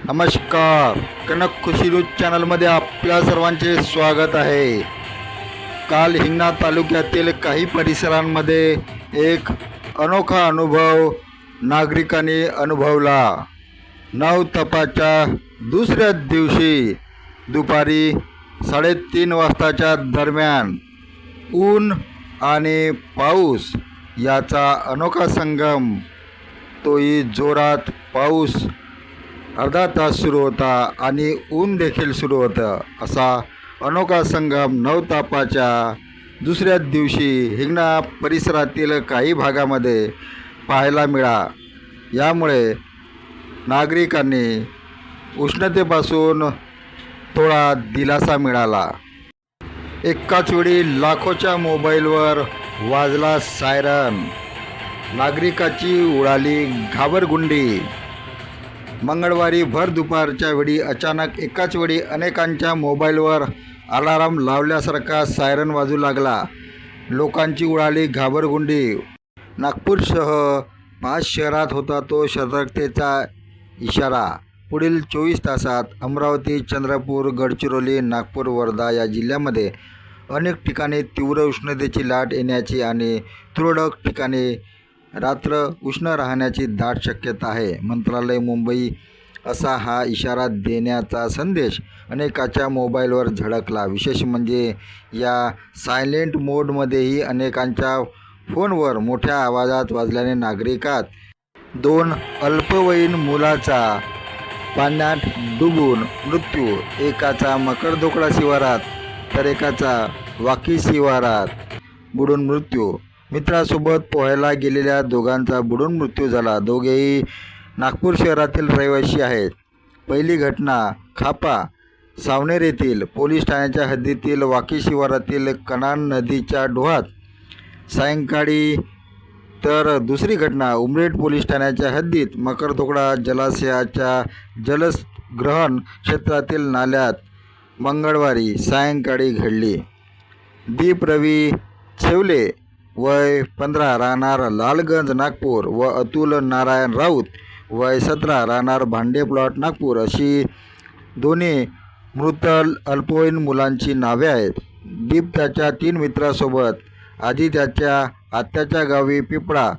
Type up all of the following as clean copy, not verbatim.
नमस्कार. कनक खुशी न्यूज चॅनलमध्ये आपल्या सर्वांचे स्वागत आहे. काल हिंगणा तालुक्यातील काही परिसरांमध्ये एक अनोखा अनुभव नागरिकांनी अनुभवला. नवतपाच्या दुसऱ्या दिवशी दुपारी 3:30 वाजताच्या दरम्यान ऊन आणि पाऊस याचा अनोखा संगम. तोही जोरात पाऊस अर्धा तास सुरू होता आणि ऊन देखील सुरू होतं. असा अनोखा संगम नवतापाच्या दुसऱ्या दिवशी हिंगणा परिसरातील काही भागामध्ये पाहायला मिळाला. यामुळे नागरिकांनी उष्णतेपासून थोडा दिलासा मिळाला. एकाच वेळी लाखोच्या मोबाईलवर वाजला सायरन. नागरिकाची उडाली घाबरगुंडी. मंगळवारी भर दुपारच्या वेळी अचानक एकाच वेळी अनेकांच्या मोबाईलवर अलार्म लावल्यासारखा सायरन वाजू लागला. लोकांची उडाली घाबरगुंडी. नागपूरसह 5 शहरात होता तो सतर्कतेचा इशारा. पुढील 24 तासात अमरावती, चंद्रपूर, गडचिरोली, नागपूर, वर्धा या जिल्ह्यामध्ये अनेक ठिकाणी तीव्र उष्णतेची लाट येण्याची आणि तुरळक ठिकाणी रात्र उष्ण राहण्याची दाट शक्यता आहे. मंत्रालय मुंबई असा हा इशारा देण्याचा संदेश अनेकाच्या मोबाईलवर झळकला. विशेष म्हणजे या सायलेंट मोडमध्येही अनेकांच्या फोनवर मोठ्या आवाजात वाजल्याने नागरिकात 2 अल्पवयीन मुलाचा पाण्यात डुबून मृत्यू, एकाचा मकरदोकडा शिवारात तर एकाचा वाकी शिवारात बुडून मृत्यू. मित्रासोबत पोहायला गेलेल्या दोघांचा बुडून मृत्यू झाला. दोघेही नागपूर शहरातील रहिवासी आहेत. पहिली घटना खापा सावनेर येथील पोलीस ठाण्याच्या हद्दीतील वाकी शिवारातील कनान नदीच्या डोहात सायंकाळी, तर दुसरी घटना उमरेड पोलीस ठाण्याच्या हद्दीत मकरदोकडा जलाशयाच्या जलग्रहण क्षेत्रातील नाल्यात मंगळवारी सायंकाळी घडली. दीप रवी छेवले वय 15 राहणार लालगंज नागपूर व अतुल नारायण राऊत वय 17 राहणार भांडे प्लॉट नागपूर अशी दोन्ही मृत अल्पवयीन मुलांची नावे आहेत. दीप त्याच्या 3 मित्रांसोबत आधी त्याच्या आत्याच्या गावी पिपळा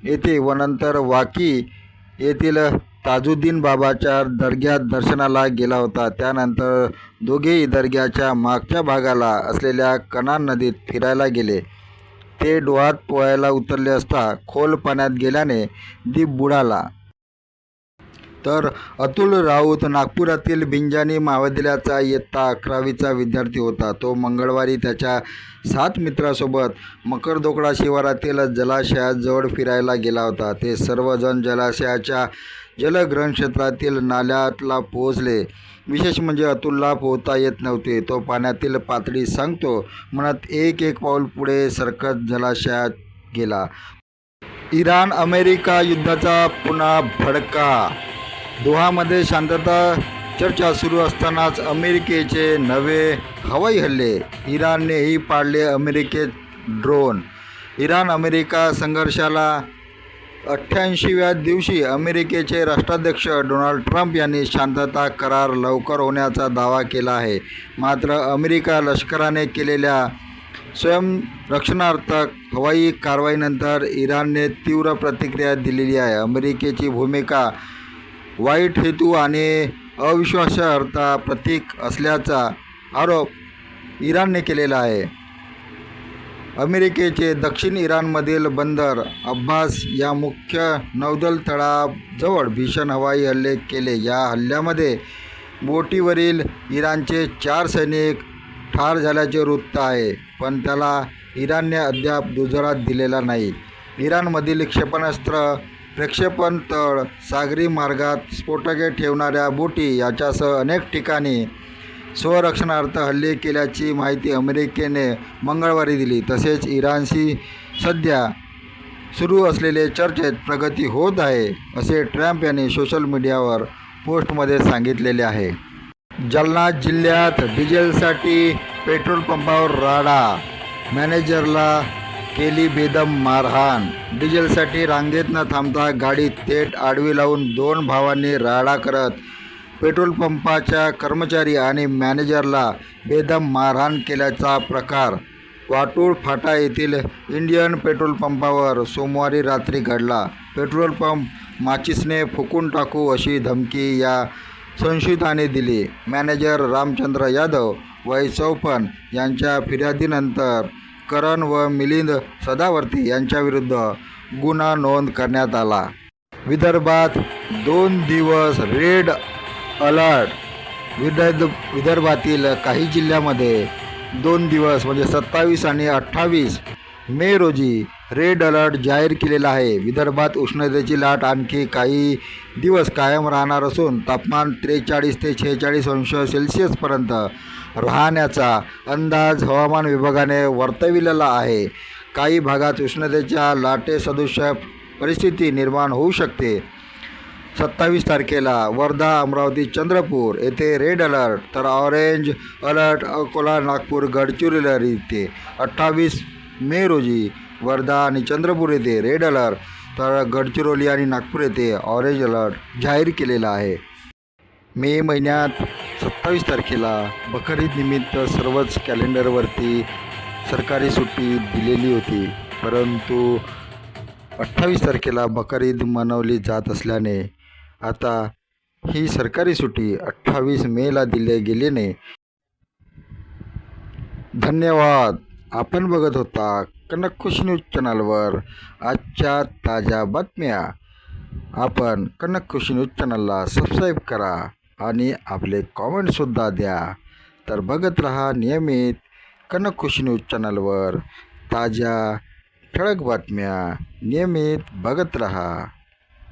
येथे व नंतर वाकी येथील ताजुद्दीन बाबाच्या दर्ग्यात दर्शनाला गेला होता. त्यानंतर दोघेही दर्ग्याच्या मागच्या भागाला असलेल्या कनान नदीत फिरायला गेले. ते डोहात पोहायला उतरले असता खोल पाण्यात गेल्याने दीप बुडाला. तर अतुल राऊत नागपुरातील बिंजानी महाविद्यालयाचा इयत्ता 11वीचा विद्यार्थी होता. तो मंगळवारी त्याच्या 7 मित्रांसोबत मकरदोकडा शिवारातील जलाशयाजवळ फिरायला गेला होता. ते सर्वजण जलाशयाच्या जलग्रहण क्षेत्रातील नाल्याला पोहोचले. विशेष म्हणजे अतुलला पोहता येत नव्हते. तो पाण्यातील पातळी सांगतो म्हणत एक पाऊल पुढे सरकत जलाशयात गेला. इराण अमेरिका युद्धाचा पुन्हा भडका. दोहामध्ये शांतता चर्चा सुरू असतानाच अमेरिकेचे नवे हवाई हल्ले. इराणनेही पाडले अमेरिकेत ड्रोन. इराण अमेरिका संघर्षाला 88व्या दिवशी अमेरिकेचे राष्ट्राध्यक्ष डोनाल्ड ट्रम्प यांनी शांतता करार लवकर होण्याचा दावा केला आहे. मात्र अमेरिका लष्कराने केलेल्या स्वयंरक्षणार्थक हवाई कारवाईनंतर इराणने तीव्र प्रतिक्रिया दिलेली आहे. अमेरिकेची भूमिका वाईट हेतू आणि अविश्वासार्हता प्रतीक असल्याचा आरोप इराणने केलेला आहे. अमेरिकेचे दक्षिण इराणमधील बंदर अब्बास या मुख्य नौदल तळाजवळ भीषण हवाई हल्ले केले. या हल्ल्यामध्ये बोटीवरील इराणचे 4 सैनिक ठार झाल्याचे वृत्त आहे, पण त्याला इराणने अद्याप दुजोरा दिलेला नाही. इराणमधील क्षेपणास्त्र प्रक्षेपण तळ, सागरी मार्गात स्फोटके ठेवणाऱ्या बोटी याच्यासह अनेक ठिकाणी स्वरक्षणार्थ हल्ले केल्याची माहिती अमेरिकेने मंगळवारी दिली. तसेच इराणशी सध्या सुरू असलेले चर्चेत प्रगती होत आहे असे ट्रम्प यांनी सोशल मीडियावर पोस्टमध्ये सांगितलेले आहे. जालना जिल्ह्यात डिझेलसाठी पेट्रोल पंपावर राडा. मॅनेजरला केली बेदम मारहाण. डिझेलसाठी रांगेत न थांबता गाडी थेट आडवी लावून 2 भावांनी राडा करत पेट्रोल पंपाच्या कर्मचारी आणि मॅनेजरला बेदम मारहाण केल्याचा प्रकार वाटूळ फाटा येथील इंडियन पेट्रोल पंपावर सोमवारी रात्री घडला. पेट्रोल पंप माचीसने फुकून टाकू अशी धमकी या संशयिताने दिली. मॅनेजर रामचंद्र यादव वय 54 यांच्या फिर्यादीनंतर करण व मिलिंद सदावर्ती यांच्याविरुद्ध गुन्हा नोंद करण्यात आला. विदर्भात 2 दिवस रेड अलर्ट. विदर्भातील काही जिल्ह्यामध्ये 2 दिवस म्हणजे 27 आणि 28 मे रोजी रेड अलर्ट जाहीर केलेला आहे. विदर्भात उष्णतेची लाट आणखी काही दिवस कायम राहणार असून तापमान 43 ते 46 अंश सेल्सिअसपर्यंत राहण्याचा अंदाज हवामान विभागाने वर्तविलेला आहे. काही भागात उष्णतेच्या लाटेसदृश परिस्थिती निर्माण होऊ शकते. 27 तारखेला वर्धा, अमरावती, चंद्रपूर येथे रेड अलर्ट तर ऑरेंज अलर्ट अकोला, नागपूर, गडचिरोली येथे. 28 मे रोजी वर्धा आणि चंद्रपूर येथे रेड अलर्ट तर गडचिरोली आणि नागपूर येथे ऑरेंज अलर्ट जाहीर केलेला आहे. मे महिन्यात 27 तारखेला बकर ईद निमित्त सर्वच कॅलेंडरवरती सरकारी सुट्टी दिलेली होती, परंतु 28 तारखेला बकर ईद मनवली जात असल्याने आता ही सरकारी सुट्टी 28 मेला दिली गेल्याने. धन्यवाद. आपण बघत होता कनक खुशी न्यूज चॅनलवर आजच्या ताज्या बातम्या. आपण कनक खुशी न्यूज चॅनलला सबस्क्राईब करा आणि आपले कॉमेंटसुद्धा द्या. तर बघत रहा नियमित कनक खुशी न्यूज चॅनलवर ताज्या ठळक बातम्या. नियमित बघत रहा.